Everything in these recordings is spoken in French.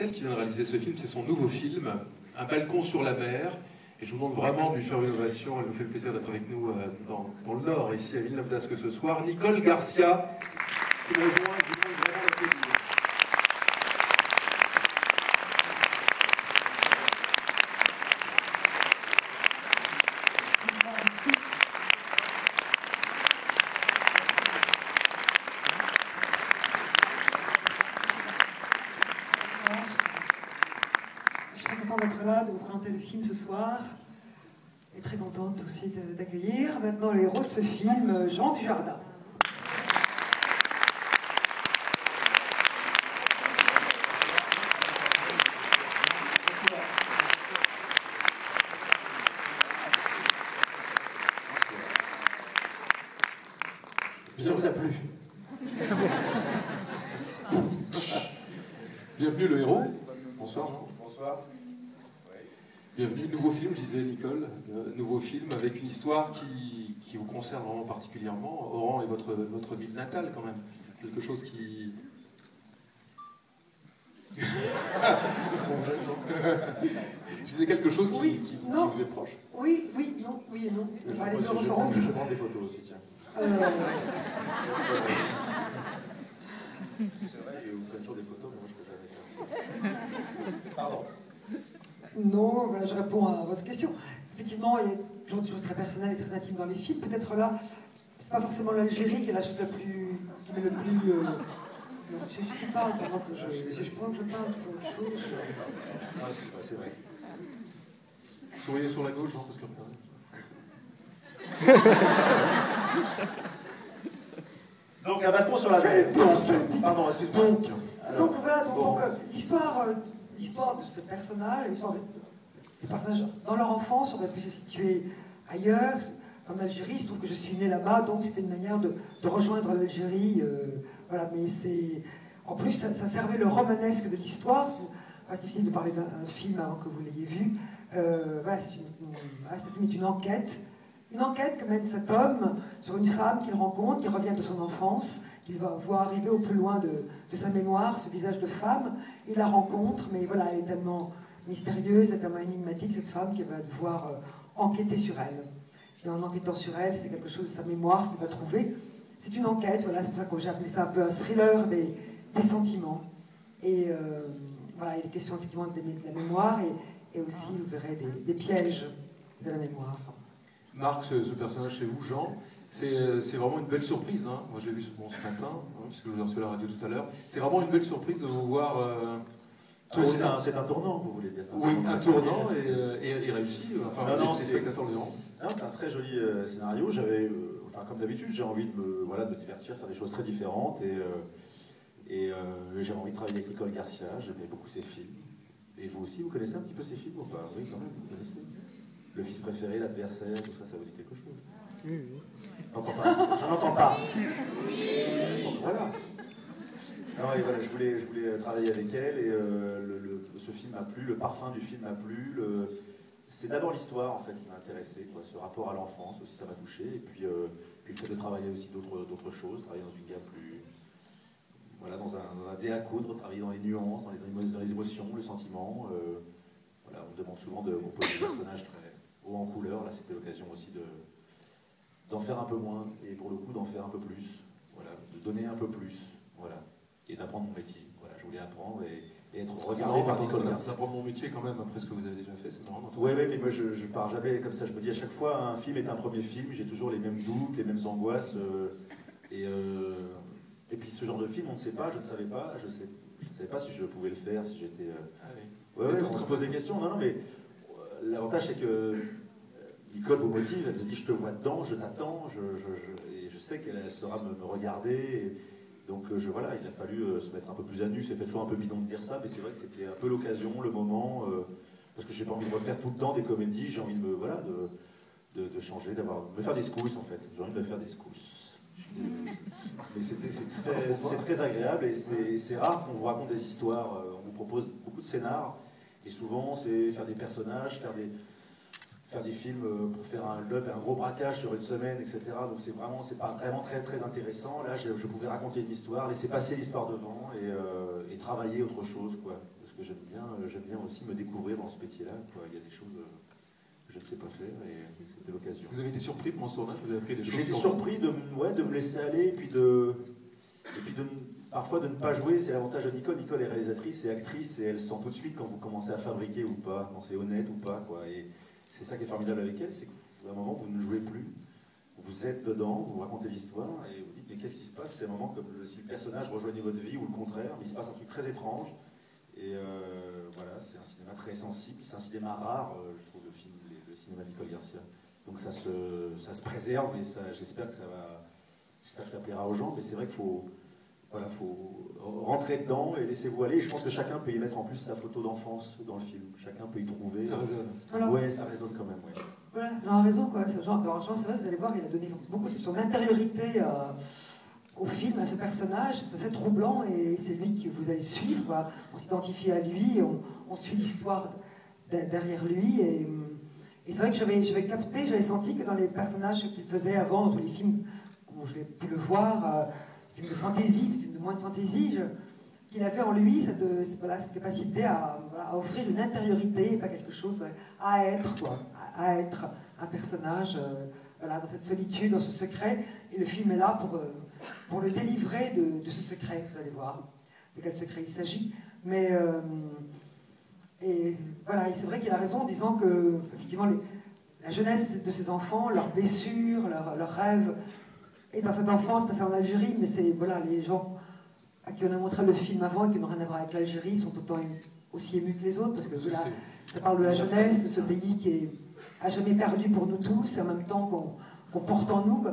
qui vient de réaliser ce film, c'est son nouveau film, Un balcon sur la mer. Et je vous demande vraiment de lui faire une ovation. Elle nous fait le plaisir d'être avec nous dans le Nord, ici à Villeneuve-d'Ascq ce soir. Nicole Garcia, qui nous rejoint, je vous demande vraiment d'applaudir. D'être là, de vous présenter le film ce soir. Et très contente aussi d'accueillir maintenant le héros de ce film, Jean Dujardin. Est-ce que ça vous a plu? Bienvenue le héros. Bonsoir Jean. Bonsoir. Bienvenue, nouveau film, je disais Nicole, nouveau film avec une histoire qui vous concerne vraiment particulièrement. Oran est votre ville natale quand même, quelque chose qui... Je disais quelque chose qui vous est proche. Oui, oui, non, oui et non. Les deux ensemble. Je prends des photos aussi, tiens. C'est vrai, vous faites toujours des photos, mais moi je fais jamais ça. Pardon. Non, voilà, je réponds à votre question. Effectivement, il y a toujours des choses très personnelles et très intimes dans les films. Peut-être là, c'est pas forcément l'Algérie qui est la chose la plus... qui m'est le plus... Non, je parle, par exemple, je pense que je parle pour autre chose. Ah, c'est vrai. Souriez sur la gauche, Jean, parce que... Donc, un balcon sur la mer. Pardon, excuse-moi. Donc voilà, l'histoire de ces personnages, l'histoire de ces personnages dans leur enfance auraient pu se situer ailleurs, comme l'Algérie. Il se trouve que je suis né là-bas, donc c'était une manière de rejoindre l'Algérie. Voilà, mais c'est... En plus, ça servait le romanesque de l'histoire. C'est difficile de parler d'un film avant que vous l'ayez vu. Voilà, ce film est une enquête. Une enquête que mène cet homme sur une femme qu'il rencontre, qui revient de son enfance, qu'il va voir arriver au plus loin de sa mémoire, ce visage de femme. Il la rencontre, mais voilà, elle est tellement mystérieuse, elle est tellement énigmatique, cette femme, qu'il va devoir enquêter sur elle. Et en enquêtant sur elle, c'est quelque chose de sa mémoire qu'il va trouver. C'est une enquête, voilà, c'est pour ça que j'ai appelé ça un peu un thriller des sentiments. Et voilà, il est question effectivement de la mémoire et aussi, vous verrez, des pièges de la mémoire. Marc, ce personnage chez vous, Jean, c'est vraiment une belle surprise. Hein. Moi, je l'ai vu ce matin, puisque je vous ai reçu à la radio tout à l'heure. C'est vraiment une belle surprise de vous voir. C'est un tournant, vous voulez dire. Oui, un tournant et réussi. Enfin, les spectateurs le verront. C'est un très joli scénario. J'avais, comme d'habitude, j'ai envie de me divertir, faire des choses très différentes. Et j'avais envie de travailler avec Nicole Garcia. J'aimais beaucoup ses films. Et vous aussi, vous connaissez un petit peu ses films ou pas? Oui, quand même, vous connaissez. Le fils préféré, l'adversaire, tout ça, ça vous dit quelque chose? Oui. Je n'entends pas. Donc, voilà. Non, et voilà, je voulais travailler avec elle et ce film m'a plu, le parfum du film m'a plu. C'est d'abord l'histoire en fait qui m'a intéressé, quoi. Ce rapport à l'enfance aussi, ça m'a touché. Et puis le fait de travailler aussi d'autres choses, travailler dans une gamme plus... Voilà, dans un dé à coudre, travailler dans les nuances, dans les émotions, le sentiment. Voilà, on me demande souvent de composer des personnages très haut en couleur. Là, c'était l'occasion aussi d'en faire un peu moins et pour le coup d'en faire un peu plus. Voilà, de donner un peu plus. Voilà, et d'apprendre mon métier. Voilà, je voulais apprendre et être regardé par Nicole Garcia. D'apprendre mon métier quand même après ce que vous avez déjà fait, c'est marrant. Oui, mais moi je pars jamais comme ça. Je me dis à chaque fois, un film est un premier film. J'ai toujours les mêmes doutes, les mêmes angoisses. Et puis ce genre de film, on ne sait pas. Je ne savais pas. Je ne savais pas si je pouvais le faire, si j'étais. Oui. Ouais, on se pose des questions. Non, mais l'avantage c'est que Nicole vous motive, elle te dit je te vois dedans, je t'attends, et je sais qu'elle saura me regarder. Donc voilà, il a fallu se mettre un peu plus à nu. C'est fait toujours un peu bidon de dire ça, mais c'est vrai que c'était un peu l'occasion, le moment, parce que j'ai pas envie de refaire tout le temps des comédies, j'ai envie de changer, de me faire des scousses en fait. J'ai envie de me faire des scousses. Mais c'est très agréable et c'est rare qu'on vous raconte des histoires. On vous propose beaucoup de scénars et souvent c'est faire des personnages, faire des films pour faire un gros braquage sur une semaine, etc. Donc c'est pas vraiment très, très intéressant. Là, je pouvais raconter une histoire, laisser passer l'histoire devant et travailler autre chose, quoi. que j'aime bien aussi me découvrir dans ce métier-là. Il y a des choses que je ne sais pas faire et c'était l'occasion. Vous avez été surpris pendant ce tournage? Vous avez appris des choses? J'ai été surpris de me laisser aller et puis parfois de ne pas jouer. C'est l'avantage de Nicole. Nicole est réalisatrice et actrice et elle sent tout de suite quand vous commencez à fabriquer ou pas, quand c'est honnête ou pas, quoi. Et c'est ça qui est formidable avec elle, c'est qu'à un moment vous ne jouez plus, vous êtes dedans, vous racontez l'histoire et vous dites mais qu'est-ce qui se passe? C'est un moment comme si le personnage rejoignait votre vie ou le contraire, mais il se passe un truc très étrange. Et voilà, c'est un cinéma très sensible, c'est un cinéma rare, je trouve, le cinéma de Nicole Garcia. Donc ça se préserve et j'espère que ça plaira aux gens, mais c'est vrai qu'il faut rentrer dedans et laissez-vous aller. Et je pense que chacun peut y mettre en plus sa photo d'enfance dans le film. Chacun peut y trouver. Ça résonne. Voilà. Ouais, ça résonne quand même. Ouais. Voilà, j'en ai raison, quoi. C'est vrai, vous allez voir, il a donné beaucoup de son intériorité au film, à ce personnage. C'est assez troublant et c'est lui que vous allez suivre, quoi. On s'identifie à lui, et on suit l'histoire derrière lui. Et c'est vrai que j'avais capté, j'avais senti que dans les personnages qu'il faisait avant, dans tous les films où je l'ai pu le voir, films de fantaisie, films de moins de fantaisie, qu'il avait en lui cette capacité à offrir une intériorité, pas quelque chose, à être un personnage dans cette solitude, dans ce secret. Et le film est là pour le délivrer de ce secret, vous allez voir de quel secret il s'agit. Mais et c'est vrai qu'il a raison en disant que effectivement, la jeunesse de ces enfants, leurs blessures, leurs rêves, et dans cette enfance passée en Algérie, mais c'est les gens à qui on a montré le film avant et qui n'ont rien à voir avec l'Algérie sont autant aussi émus que les autres, parce que ça parle de la jeunesse, de ce pays qui est à jamais perdu pour nous tous, et en même temps qu'on porte en nous, quoi,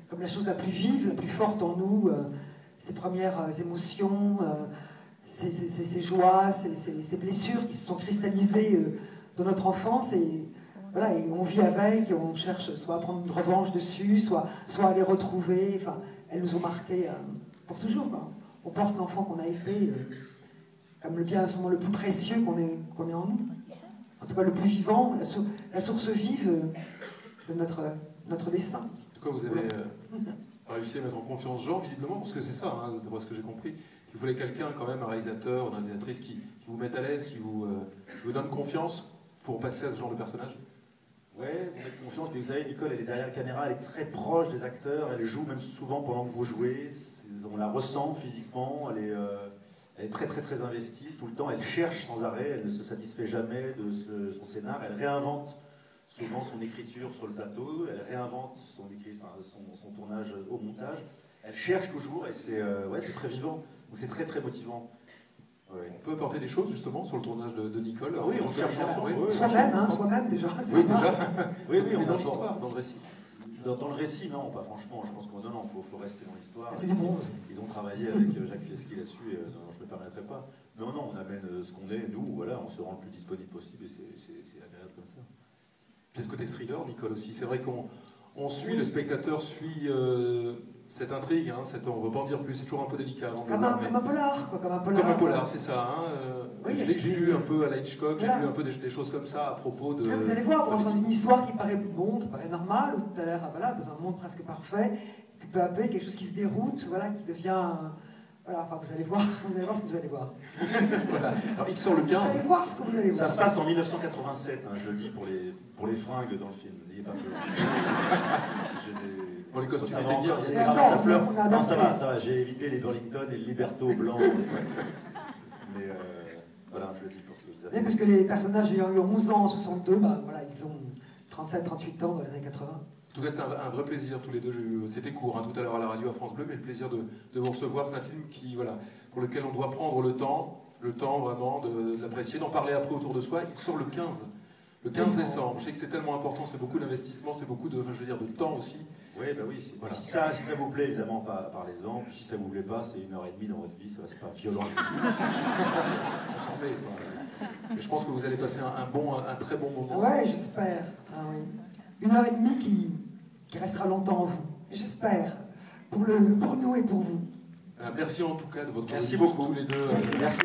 comme la chose la plus vive, la plus forte en nous, ces premières émotions, ces joies, ces blessures qui se sont cristallisées dans notre enfance, et on vit avec, et on cherche soit à prendre une revanche dessus, soit à les retrouver. Enfin, elles nous ont marqués pour toujours, quoi. On porte l'enfant qu'on a été comme le bien le plus précieux qu'on est en nous. En tout cas, le plus vivant, la source vive de notre destin. En tout cas, vous avez réussi à mettre en confiance Jean, visiblement, parce que c'est ça, d'après ce que j'ai compris. Il fallait quelqu'un, quand même, un réalisateur, une réalisatrice qui vous mette à l'aise, qui vous donne confiance pour passer à ce genre de personnage. Ouais, vous mettez confiance, mais vous savez, Nicole, elle est derrière la caméra, elle est très proche des acteurs, elle joue même souvent pendant que vous jouez, on la ressent physiquement, elle est très très très investie tout le temps, elle cherche sans arrêt, elle ne se satisfait jamais de son scénar, elle réinvente souvent son écriture sur le plateau, elle réinvente son tournage au montage, elle cherche toujours et c'est très vivant, donc c'est très très motivant. Ouais. On peut apporter des choses justement sur le tournage de Nicole. Oui, on cherche soi-même déjà. Oui, déjà. Oui, mais dans l'histoire, dans le récit. Dans le récit, non, pas franchement. Je pense qu'il faut rester dans l'histoire. C'est du bronze. Ils ont travaillé avec Jacques Fieschi là-dessus, et non, je ne me permettrai pas. Non, on amène ce qu'on est, nous, on se rend le plus disponible possible, et c'est agréable comme ça. C'est ce côté thriller, Nicole aussi. C'est vrai qu'on suit, le spectateur suit cette intrigue, on ne veut pas en dire plus, c'est toujours un peu délicat. Comme un polar, quoi, comme un polar. Comme un polar, c'est ça. Oui, j'ai lu un peu à la Hitchcock, j'ai lu un peu des choses comme ça à propos de... Là, vous allez voir, on entend une histoire qui paraît qui paraît normale, ou tout à l'heure, dans un monde presque parfait, puis peu à peu, quelque chose qui se déroute, qui devient... vous allez voir ce que vous allez voir. Voilà. Alors, il sort le 15. Vous allez voir ce que vous allez voir. Ça se passe en 1987, je le dis pour les fringues dans le film, n'ayez pas peur. Bon, les costumes étaient bien. Il y a des marques à fleurs. Non, ça va, j'ai évité les Burlington et le Liberto blanc. Mais voilà, je le dis pour ce que vous avez. Oui, parce que les personnages ayant eu 11 ans en 62, ils ont 37-38 ans dans les années 80. En tout cas, c'était un vrai plaisir tous les deux. C'était court tout à l'heure à la radio à France Bleu, mais le plaisir de vous recevoir. C'est un film pour lequel on doit prendre le temps vraiment de l'apprécier, d'en parler après autour de soi. Il sort le 15 décembre. Je sais que c'est tellement important, c'est beaucoup d'investissement, c'est beaucoup de temps aussi. Oui, voilà. Si ça vous plaît, évidemment, parlez-en. Puis si ça vous plaît pas, c'est 1h30 dans votre vie, c'est pas violent. On s'en met. Mais je pense que vous allez passer un très bon moment. Ouais, j'espère. Ah, oui. 1h30 qui restera longtemps en vous. J'espère. Pour nous et pour vous. Merci en tout cas de votre Merci beaucoup tous les deux. Merci. Merci.